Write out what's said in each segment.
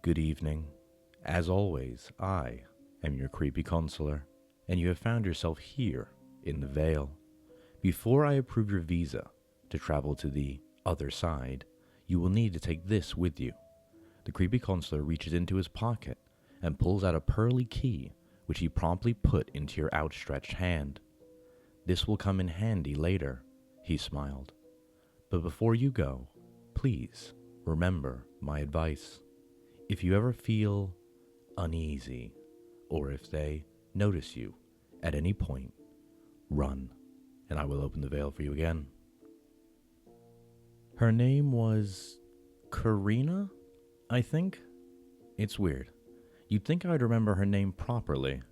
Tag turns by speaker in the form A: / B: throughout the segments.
A: Good evening. As always, I am your creepy consular, and you have found yourself here in the Vale. Before I approve your visa to travel to the other side, you will need to take this with you. The creepy consular reaches into his pocket and pulls out a pearly key, which he promptly put into your outstretched hand. This will come in handy later, he smiled. But before you go, please remember my advice. If you ever feel uneasy, or if they notice you at any point, run, and I will open the veil for you again. Her name was Karina, I think? It's weird. You'd think I'd remember her name properly.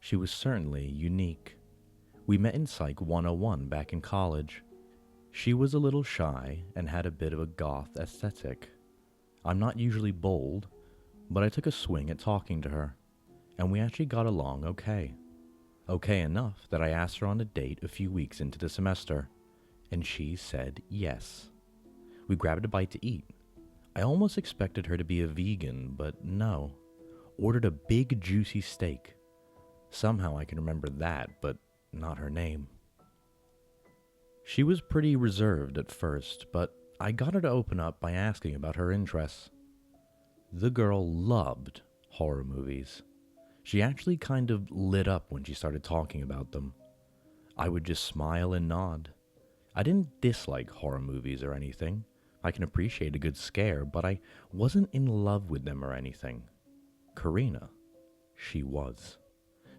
A: She was certainly unique. We met in Psych 101 back in college. She was a little shy and had a bit of a goth aesthetic. I'm not usually bold, but I took a swing at talking to her, and we actually got along okay. Okay enough that I asked her on a date a few weeks into the semester, and she said yes. We grabbed a bite to eat. I almost expected her to be a vegan, but no. Ordered a big juicy steak. Somehow I can remember that, but not her name. She was pretty reserved at first, but I got her to open up by asking about her interests. The girl loved horror movies. She actually kind of lit up when she started talking about them. I would just smile and nod. I didn't dislike horror movies or anything. I can appreciate a good scare, but I wasn't in love with them or anything. Karina, she was.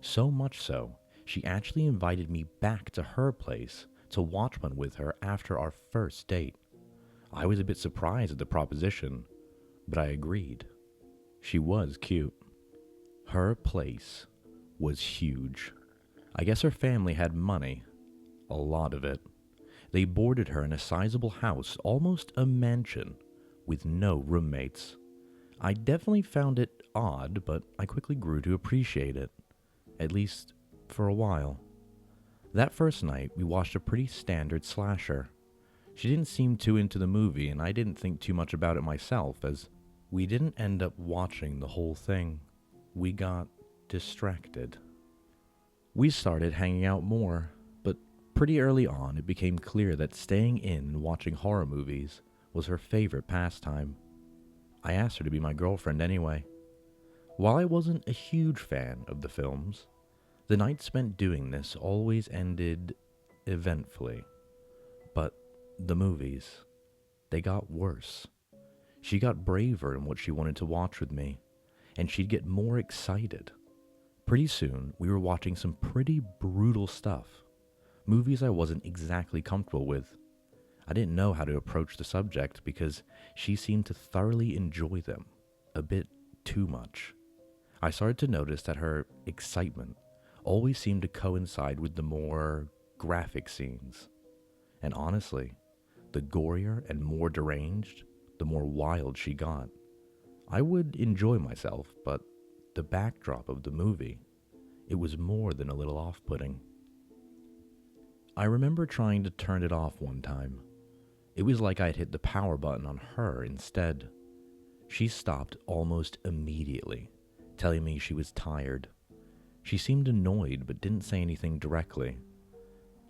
A: So much so, she actually invited me back to her place to watch one with her after our first date. I was a bit surprised at the proposition, but I agreed. She was cute. Her place was huge. I guess her family had money. A lot of it. They boarded her in a sizable house, almost a mansion, with no roommates. I definitely found it odd, but I quickly grew to appreciate it. At least, for a while. That first night, we watched a pretty standard slasher. She didn't seem too into the movie, and I didn't think too much about it myself, as we didn't end up watching the whole thing. We got distracted. We started hanging out more, but pretty early on it became clear that staying in and watching horror movies was her favorite pastime. I asked her to be my girlfriend anyway. While I wasn't a huge fan of the films, the nights spent doing this always ended eventfully. But the movies, they got worse. She got braver in what she wanted to watch with me, and she'd get more excited. Pretty soon, we were watching some pretty brutal stuff. Movies I wasn't exactly comfortable with. I didn't know how to approach the subject because she seemed to thoroughly enjoy them, a bit too much. I started to notice that her excitement always seemed to coincide with the more graphic scenes. And honestly, the gorier and more deranged, the more wild she got. I would enjoy myself, but the backdrop of the movie, it was more than a little off-putting. I remember trying to turn it off one time. It was like I'd hit the power button on her instead. She stopped almost immediately, telling me she was tired. She seemed annoyed but didn't say anything directly.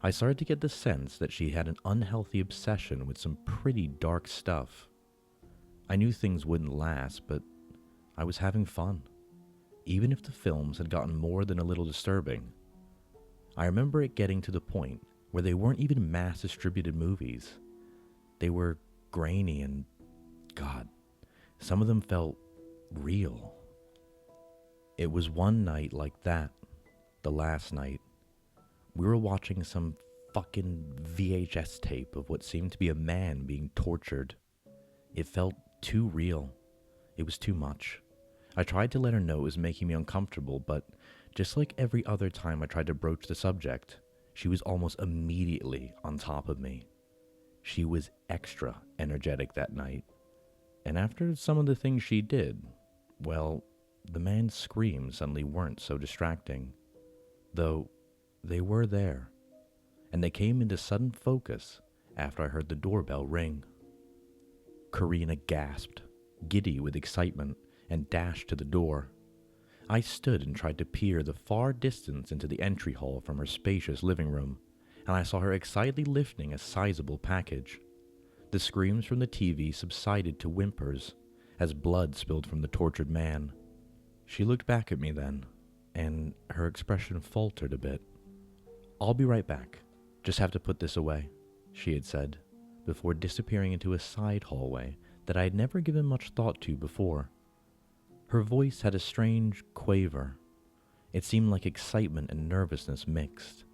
A: I started to get the sense that she had an unhealthy obsession with some pretty dark stuff. I knew things wouldn't last, but I was having fun, even if the films had gotten more than a little disturbing. I remember it getting to the point where they weren't even mass-distributed movies. They were grainy and, God, some of them felt real. It was one night like that, the last night. We were watching some fucking VHS tape of what seemed to be a man being tortured. It felt too real. It was too much. I tried to let her know it was making me uncomfortable, but just like every other time I tried to broach the subject, she was almost immediately on top of me. She was extra energetic that night. And after some of the things she did, well, the man's screams suddenly weren't so distracting. Though, they were there. And they came into sudden focus after I heard the doorbell ring. Karina gasped, giddy with excitement, and dashed to the door. I stood and tried to peer the far distance into the entry hall from her spacious living room, and I saw her excitedly lifting a sizable package. The screams from the TV subsided to whimpers as blood spilled from the tortured man. She looked back at me then, and her expression faltered a bit. "I'll be right back. Just have to put this away," she had said, before disappearing into a side hallway that I had never given much thought to before. Her voice had a strange quaver. It seemed like excitement and nervousness mixed.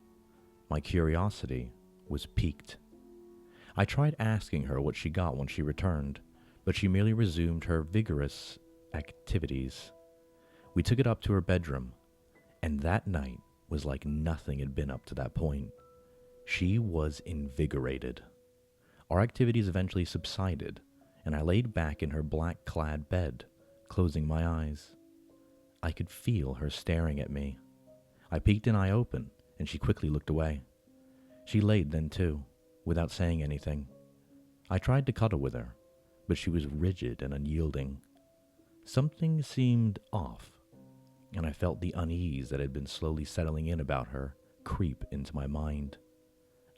A: My curiosity was piqued. I tried asking her what she got when she returned, but she merely resumed her vigorous activities. We took it up to her bedroom, and that night was like nothing had been up to that point. She was invigorated. Our activities eventually subsided, and I laid back in her black-clad bed, closing my eyes. I could feel her staring at me. I peeked an eye open, and she quickly looked away. She laid then too, without saying anything. I tried to cuddle with her, but she was rigid and unyielding. Something seemed off, and I felt the unease that had been slowly settling in about her creep into my mind.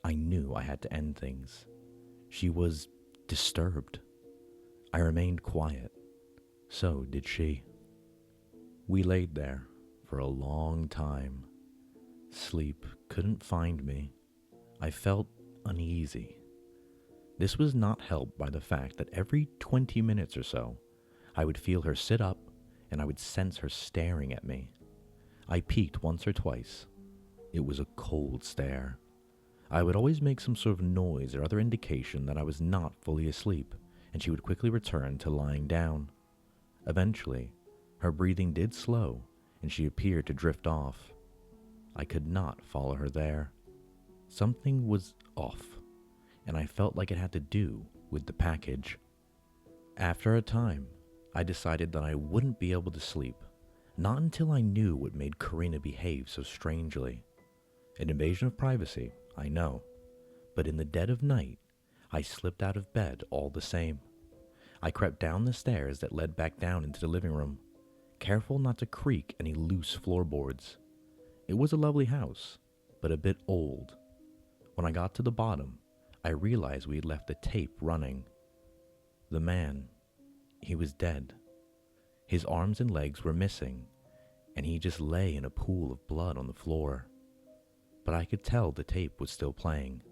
A: I knew I had to end things. She was disturbed. I remained quiet. So did she. We laid there for a long time. Sleep couldn't find me. I felt uneasy. This was not helped by the fact that every 20 minutes or so, I would feel her sit up and I would sense her staring at me. I peeked once or twice. It was a cold stare. I would always make some sort of noise or other indication that I was not fully asleep, and she would quickly return to lying down. Eventually, her breathing did slow, and she appeared to drift off. I could not follow her there. Something was off, and I felt like it had to do with the package. After a time, I decided that I wouldn't be able to sleep, not until I knew what made Karina behave so strangely. An invasion of privacy, I know, but in the dead of night, I slipped out of bed all the same. I crept down the stairs that led back down into the living room, careful not to creak any loose floorboards. It was a lovely house, but a bit old. When I got to the bottom, I realized we had left the tape running. The man, he was dead. His arms and legs were missing, and he just lay in a pool of blood on the floor. But I could tell the tape was still playing,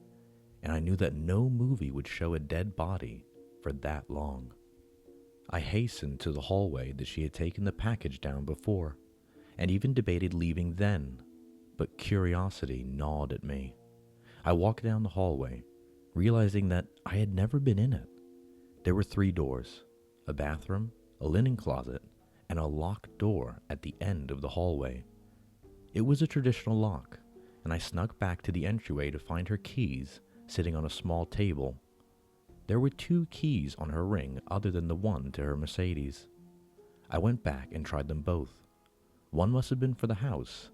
A: and I knew that no movie would show a dead body for that long. I hastened to the hallway that she had taken the package down before, and even debated leaving then, but curiosity gnawed at me. I walked down the hallway, realizing that I had never been in it. There were 3 doors, a bathroom, a linen closet, and a locked door at the end of the hallway. It was a traditional lock, and I snuck back to the entryway to find her keys sitting on a small table. There were 2 keys on her ring other than the one to her Mercedes. I went back and tried them both. One must have been for the house,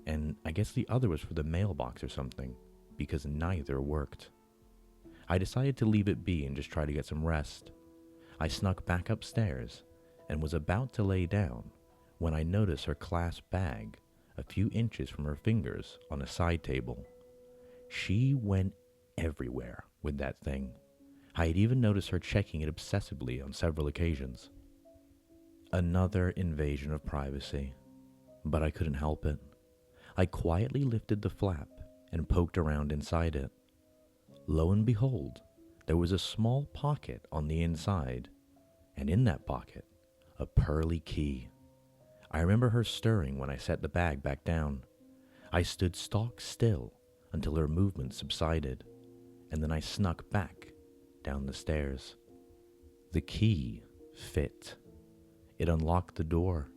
A: and I guess the other was for the mailbox or something, because neither worked. I decided to leave it be and just try to get some rest. I snuck back upstairs and was about to lay down when I noticed her clasped bag a few inches from her fingers on a side table. She went everywhere with that thing. I had even noticed her checking it obsessively on several occasions. Another invasion of privacy, but I couldn't help it. I quietly lifted the flap and poked around inside it. Lo and behold, there was a small pocket on the inside, and in that pocket, a pearly key. I remember her stirring when I set the bag back down. I stood stock still until her movement subsided, and then I snuck back down the stairs. The key fit. It unlocked the door,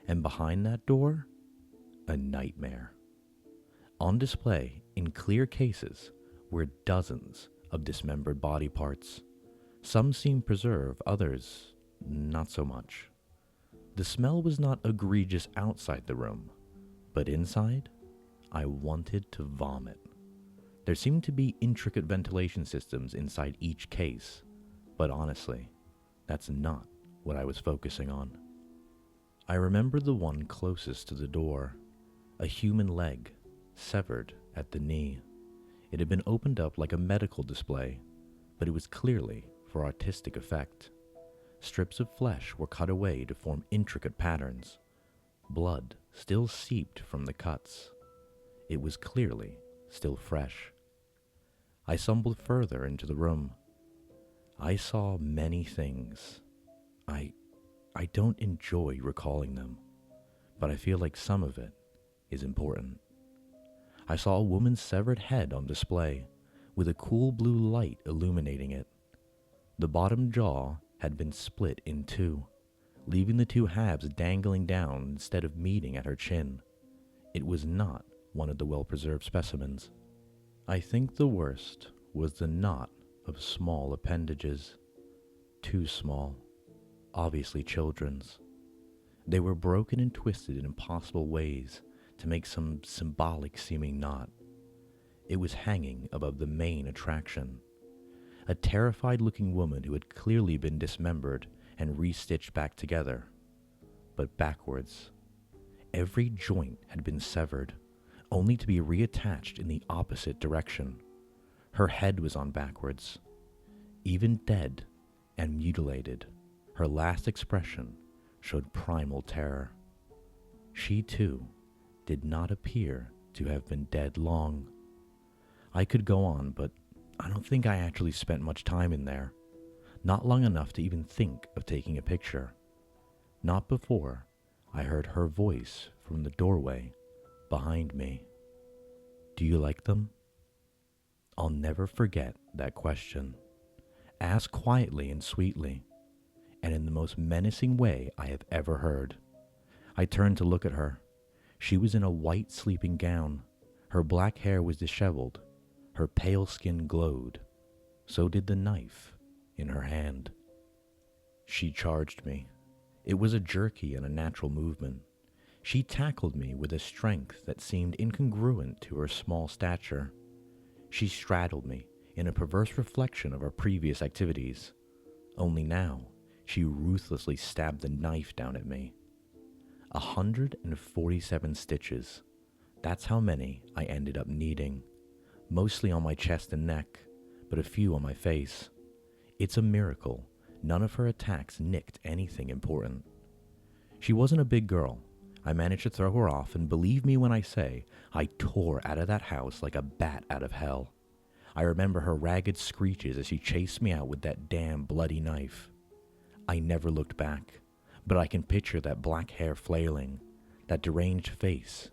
A: and behind that door, a nightmare. On display in clear cases were dozens of dismembered body parts. Some seemed preserved, others not so much. The smell was not egregious outside the room, but inside, I wanted to vomit. There seemed to be intricate ventilation systems inside each case, but honestly, that's not what I was focusing on. I remember the one closest to the door, a human leg, severed at the knee. It had been opened up like a medical display, but it was clearly for artistic effect. Strips of flesh were cut away to form intricate patterns. Blood still seeped from the cuts. It was clearly still fresh. I stumbled further into the room. I saw many things. I I don't enjoy recalling them, but I feel like some of it is important. I saw a woman's severed head on display, with a cool blue light illuminating it. The bottom jaw had been split in two, leaving the two halves dangling down instead of meeting at her chin. It was not one of the well-preserved specimens. I think the worst was the knot of small appendages. Too small, obviously children's. They were broken and twisted in impossible ways to make some symbolic-seeming knot. It was hanging above the main attraction. A terrified-looking woman who had clearly been dismembered and restitched back together, but backwards. Every joint had been severed, only to be reattached in the opposite direction. Her head was on backwards. Even dead and mutilated, her last expression showed primal terror. She, too, did not appear to have been dead long. I could go on, but I don't think I actually spent much time in there. Not long enough to even think of taking a picture. Not before I heard her voice from the doorway behind me. Do you like them? I'll never forget that question. Asked quietly and sweetly, and in the most menacing way I have ever heard. I turned to look at her. She was in a white sleeping gown. Her black hair was disheveled. Her pale skin glowed. So did the knife in her hand. She charged me. It was a jerky and unnatural movement. She tackled me with a strength that seemed incongruent to her small stature. She straddled me in a perverse reflection of our previous activities. Only now, she ruthlessly stabbed the knife down at me. 147 stitches. That's how many I ended up needing. Mostly on my chest and neck, but a few on my face. It's a miracle none of her attacks nicked anything important. She wasn't a big girl. I managed to throw her off, and believe me when I say, I tore out of that house like a bat out of hell. I remember her ragged screeches as she chased me out with that damn bloody knife. I never looked back, but I can picture that black hair flailing, that deranged face,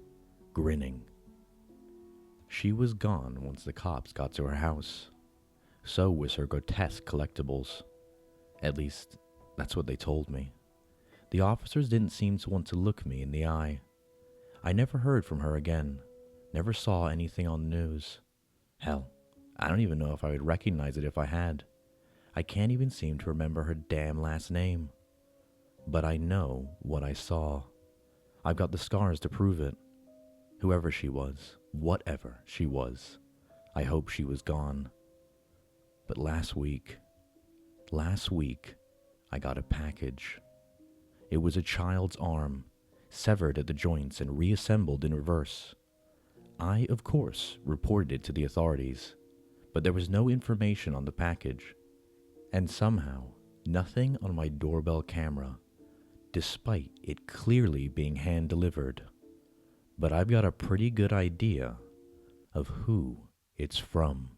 A: grinning. She was gone once the cops got to her house. So was her grotesque collectibles. At least, that's what they told me. The officers didn't seem to want to look me in the eye. I never heard from her again, never saw anything on the news. Hell, I don't even know if I would recognize it if I had. I can't even seem to remember her damn last name. But I know what I saw. I've got the scars to prove it. Whoever she was, whatever she was, I hope she was gone. But last week, I got a package. It was a child's arm, severed at the joints and reassembled in reverse. I, of course, reported it to the authorities, but there was no information on the package, and somehow nothing on my doorbell camera, despite it clearly being hand-delivered. But I've got a pretty good idea of who it's from.